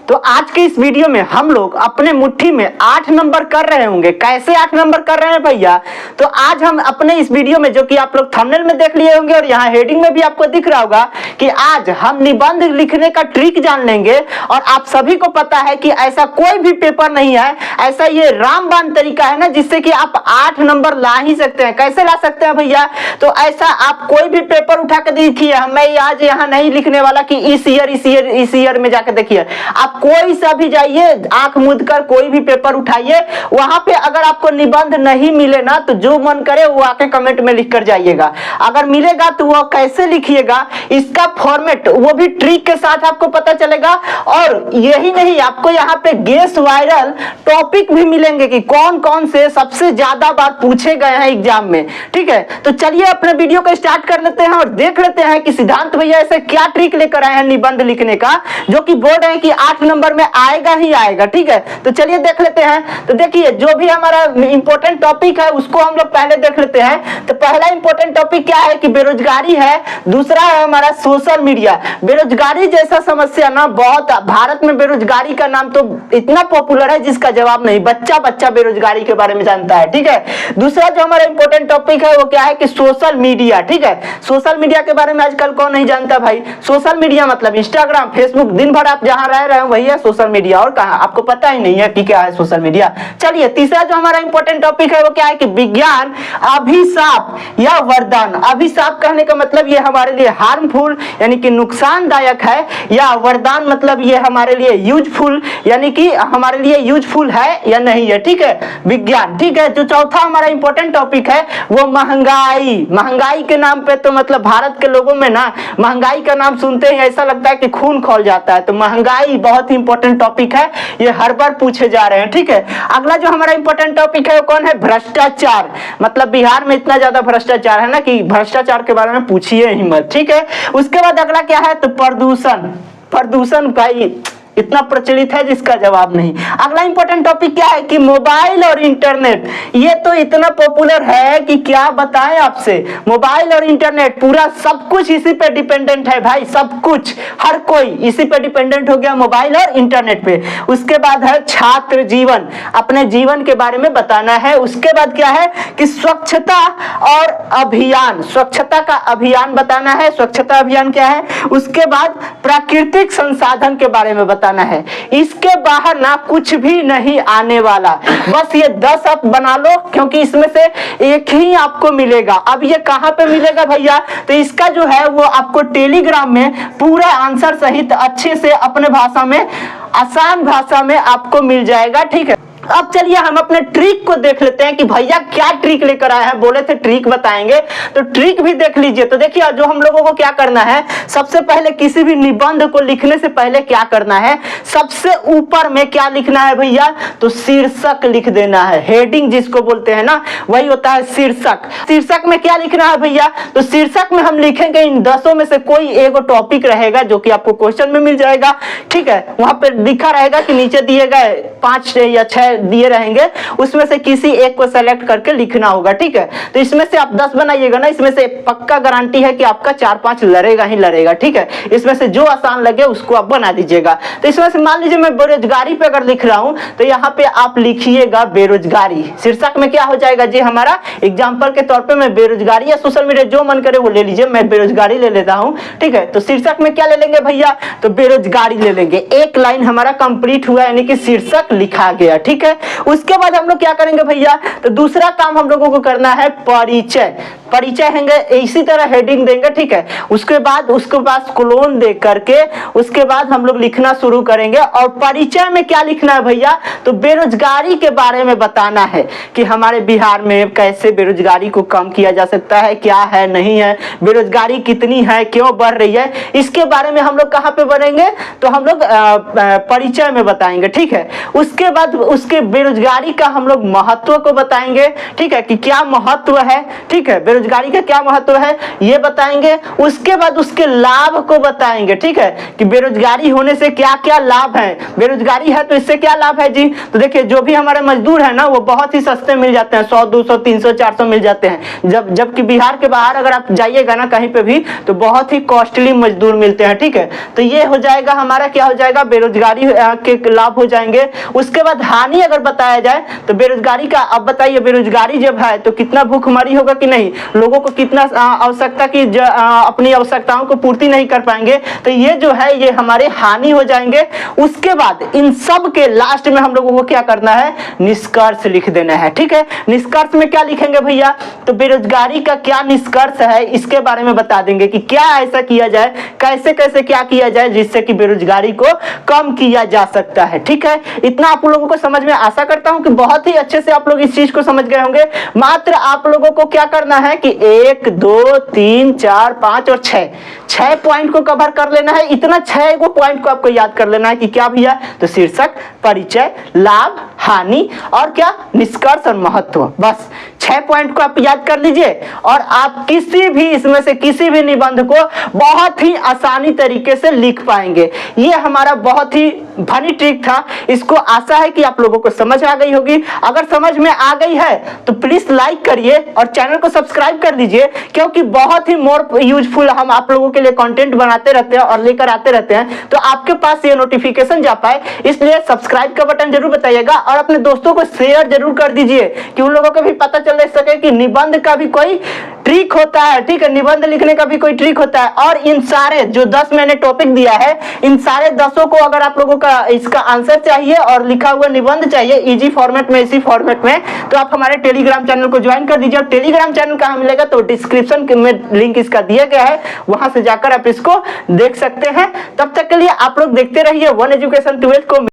तो आज के इस वीडियो में हम लोग अपने मुट्ठी में 8 नंबर कर रहे होंगे। कैसे 8 नंबर कर रहे हैं भैया, तो आज हम अपने इस वीडियो में, जो कि आप लोग थंबनेल में देख लिए होंगे और यहाँ हेडिंग में भी आपको दिख रहा होगा, कि आज हम निबंध लिखने का ट्रिक जान लेंगे। और आप सभी को पता है कि ऐसा कोई भी पेपर नहीं है, ऐसा ये रामबाण तरीका है ना, जिससे कि आप 8 नंबर ला ही सकते हैं। कैसे ला सकते हैं भैया, तो ऐसा आप कोई भी पेपर उठा के देखिए, मैं आज यहाँ नहीं लिखने वाला कि इस ईयर में जाकर देखिए, आप कोई सा भी जाइए, आंख मूंद कर कोई भी पेपर उठाइए, वहां पे अगर आपको निबंध नहीं मिले ना, तो जो मन करे वो आके कमेंट में लिख कर जाइएगा। अगर मिलेगा तो वो कैसे लिखिएगा, इसका फॉर्मेट वो भी ट्रिक के साथ आपको पता चलेगा। और यही नहीं, आपको यहाँ पे गेस वायरल टॉपिक भी मिलेंगे कि कौन कौन से सबसे ज्यादा बार पूछे गए हैं एग्जाम में। ठीक है, तो चलिए अपने वीडियो को स्टार्ट कर लेते हैं और देख लेते हैं कि सिद्धांत भैया ऐसे क्या ट्रिक लेकर आए हैं निबंध लिखने का, जो कि बोर्ड है कि 8 नंबर में आएगा ही आएगा। ठीक है, तो चलिए देख लेते हैं। तो देखिए, जो भी हमारा इंपॉर्टेंट टॉपिक है उसको हम लोग पहले देख लेते हैं। तो पहला इंपॉर्टेंट टॉपिक क्या है कि बेरोजगारी है। दूसरा है हमारा सोशल मीडिया। बेरोजगारी जैसा समस्या ना, बहुत भारत में बेरोजगारी का नाम तो इतना पॉपुलर है जिसका जवाब नहीं, बच्चा बच्चा बेरोजगारी के बारे में जानता है। ठीक है, दूसरा जो हमारा इंपॉर्टेंट टॉपिक है वो क्या है कि सोशल मीडिया। ठीक है, सोशल मीडिया के बारे में आजकल कौन नहीं जानता भाई। सोशल मीडिया मतलब इंस्टाग्राम, फेसबुक, दिन भर आप जहां रह रहे हो वही है सोशल मीडिया, और कहां आपको पता ही नहीं है कि क्या है सोशल मीडिया। चलिए, तीसरा जो हमारा इंपॉर्टेंट टॉपिक है वो क्या है कि विज्ञान अभिशाप या वरदान। अभिशाप कहने का मतलब ये हमारे लिए हार्मफुल यानी कि नुकसानदायक है, या वरदान मतलब ये हमारे लिए यूजफुल यानी कि हमारे लिए यूजफुल है या नहीं है। ठीक है, विज्ञान। ठीक है, जो चौथा हमारा इंपॉर्टेंट टॉपिक है वो महंगाई। महंगाई के नाम पे तो मतलब भारत के लोगों में ना, महंगाई का नाम सुनते ही ऐसा लगता है कि खून खौल जाता है। तो महंगाई बहुत ही इंपॉर्टेंट टॉपिक है, ये हर बार पूछे जा रहे हैं। ठीक है, अगला जो हमारा इंपॉर्टेंट टॉपिक है वो कौन है, भ्रष्टाचार। मतलब बिहार में इतना ज्यादा भ्रष्टाचार है ना कि भ्रष्टाचार के बारे में पूछिए ही मत। ठीक है, उसके बाद अगला क्या है तो प्रदूषण। प्रदूषण भाई इतना प्रचलित है जिसका जवाब नहीं। अगला इंपॉर्टेंट टॉपिक क्या है कि मोबाइल और इंटरनेट। ये तो इतना पॉपुलर है कि क्या बताएं आपसे। मोबाइल और इंटरनेट पूरा सब कुछ इसी पे डिपेंडेंट है भाई, सब कुछ, हर कोई इसी पे डिपेंडेंट हो गया, मोबाइल और इंटरनेट पे। उसके बाद है छात्र जीवन, अपने जीवन के बारे में बताना है। उसके बाद क्या है कि स्वच्छता और अभियान, स्वच्छता का अभियान बताना है। स्वच्छता अभियान क्या है। उसके बाद प्राकृतिक संसाधन के बारे में बताना है। इसके बाहर ना कुछ भी नहीं आने वाला, बस ये 10 आप बना लो, क्योंकि इसमें से एक ही आपको मिलेगा। अब ये कहां पे मिलेगा भैया, तो इसका जो है वो आपको टेलीग्राम में पूरा आंसर सहित अच्छे से अपने भाषा में, आसान भाषा में आपको मिल जाएगा। ठीक है, अब चलिए हम अपने ट्रिक को देख लेते हैं कि भैया क्या ट्रिक लेकर आए हैं। बोले थे ट्रिक बताएंगे, तो ट्रिक भी देख लीजिए। तो देखिए, जो हम लोगों को क्या करना है, सबसे पहले किसी भी निबंध को लिखने से पहले क्या करना है, सबसे ऊपर में क्या लिखना है भैया, तो शीर्षक लिख देना है। हेडिंग जिसको बोलते हैं ना, वही होता है शीर्षक। शीर्षक में क्या लिखना है भैया, तो शीर्षक में हम लिखेंगे इन 10 में से कोई एक टॉपिक रहेगा जो कि आपको क्वेश्चन में मिल जाएगा। ठीक है, वहां पर लिखा रहेगा कि नीचे दिए गए 5 या 6 दिए रहेंगे, उसमें से किसी एक को सेलेक्ट करके लिखना होगा। ठीक है, तो इसमें से आप 10 बनाइएगा ना, इसमें से पक्का गारंटी है कि आपका 4-5 लड़ेगा ही लड़ेगा। ठीक है, इसमें से जो आसान लगे उसको आप बना दीजिएगा। तो इसमें से मान लीजिए मैं बेरोजगारी पे अगर लिख रहा हूं, तो यहाँ पे आप लिखिएगा बेरोजगारी। शीर्षक में क्या हो जाएगा जी हमारा, एग्जाम्पल के तौर पर मैं बेरोजगारी या सोशल मीडिया जो मन करे वो ले लीजिए, मैं बेरोजगारी ले लेता हूं। ठीक है, तो शीर्षक में क्या ले लेंगे भैया, तो बेरोजगारी ले लेंगे। एक लाइन हमारा कंप्लीट हुआ, यानी कि शीर्षक लिखा गया। ठीक है, उसके बाद हम लोग क्या करेंगे भैया, तो दूसरा काम हम लोगों को करना है परिचय। परिचय हैंगे इसी तरह हेडिंग देंगे। ठीक है, उसके बाद उसके पास कोलोन दे करके उसके बाद हम लोग लिखना शुरू करेंगे। और परिचय में क्या लिखना है भैया, तो बेरोजगारी के बारे में बताना है कि हमारे बिहार में कैसे बेरोजगारी को कम किया जा सकता है, क्या है नहीं है, बेरोजगारी कितनी है, क्यों बढ़ रही है, इसके बारे में हम लोग कहाँ पे बनेंगे, तो हम लोग परिचय में बताएंगे। ठीक है, उसके बाद उसके देखिए बेरोजगारी का हम लोग महत्व को बताएंगे, ठीक है, कि क्या महत्व है, ठीक है, बेरोजगारी का क्या महत्व है ये बताएंगे। उसके बाद उसके लाभ को बताएंगे, ठीक है, कि बेरोजगारी होने से क्या क्या लाभ है, बेरोजगारी है तो इससे क्या लाभ है जी। तो देखिए जो भी हमारे मजदूर है ना वो बहुत ही सस्ते मिल जाते हैं, 100 200 300 400 मिल जाते हैं। जबकि बिहार के बाहर अगर आप जाइएगा ना कहीं पे भी तो बहुत ही कॉस्टली मजदूर मिलते हैं, ठीक है। तो ये हो जाएगा हमारा, क्या हो जाएगा, बेरोजगारी के लाभ हो जाएंगे। उसके बाद हानि अगर बताया जाए तो बेरोजगारी का, अब बताइए बेरोजगारी जब है तो कितना भूखमरी होगा कि नहीं, लोगों को कितना आवश्यकता की अपनी आवश्यकताओं को पूर्ति नहीं कर पाएंगे, तो ये जो है ये हमारे हानि हो जाएंगे। उसके बाद इन सब के लास्ट में हम लोगों को क्या करना है, निष्कर्ष लिख देना है, ठीक है। निष्कर्ष में क्या लिखेंगे भैया, तो बेरोजगारी का क्या निष्कर्ष है इसके बारे में बता देंगे कि क्या ऐसा किया जाए, कैसे कैसे क्या किया जाए जिससे कि बेरोजगारी को कम किया जा सकता है, ठीक है। इतना आप लोगों को समझ में, आशा करता हूं कि बहुत ही अच्छे से आप लोग इस चीज को समझ गए होंगे। मात्र आप लोगों को क्या करना है कि 1 2 3 4 5 और 6 पॉइंट को कवर कर लेना है। इतना 6 पॉइंट को आपको याद कर लेना है कि क्या भैया, तो शीर्षक, परिचय, लाभ, हानि और क्या, निष्कर्ष और महत्व। बस 6 पॉइंट को आप याद कर लीजिए और आप किसी भी इसमें से किसी भी निबंध को बहुत ही आसानी तरीके से लिख पाएंगे। ये हमारा बहुत ही फनी ट्रिक था, इसको आशा है कि आप लोगों को समझ आ गई होगी। अगर समझ में आ गई है तो प्लीज लाइक करिए और चैनल को सब्सक्राइब कर दीजिए, क्योंकि बहुत ही मोर यूजफुल हम आप लोगों के लिए कंटेंट बनाते रहते हैं और लेकर आते रहते हैं, तो आपके पास ये नोटिफिकेशन जा पाए, इसलिए सब्सक्राइब का बटन जरूर बताइएगा और अपने दोस्तों को शेयर जरूर कर दीजिए कि उन लोगों को भी पता चल सके कि निबंध का भी कोई ट्रिक होता है, ठीक है, निबंध लिखने का भी कोई ट्रिक होता है। और इन सारे जो 10 मैंने टॉपिक दिया है, इन सारे 10 को अगर आप लोगों का इसका आंसर चाहिए और लिखा हुआ निबंध चाहिए इजी फॉर्मेट में, इसी फॉर्मेट में, तो आप हमारे टेलीग्राम चैनल को ज्वाइन कर दीजिए। और टेलीग्राम चैनल कहां मिलेगा, तो डिस्क्रिप्शन में लिंक इसका दिया गया है, वहां से जाकर आप इसको देख सकते हैं। तब तक के लिए आप लोग देखते रहिए वन एजुकेशन 12 को।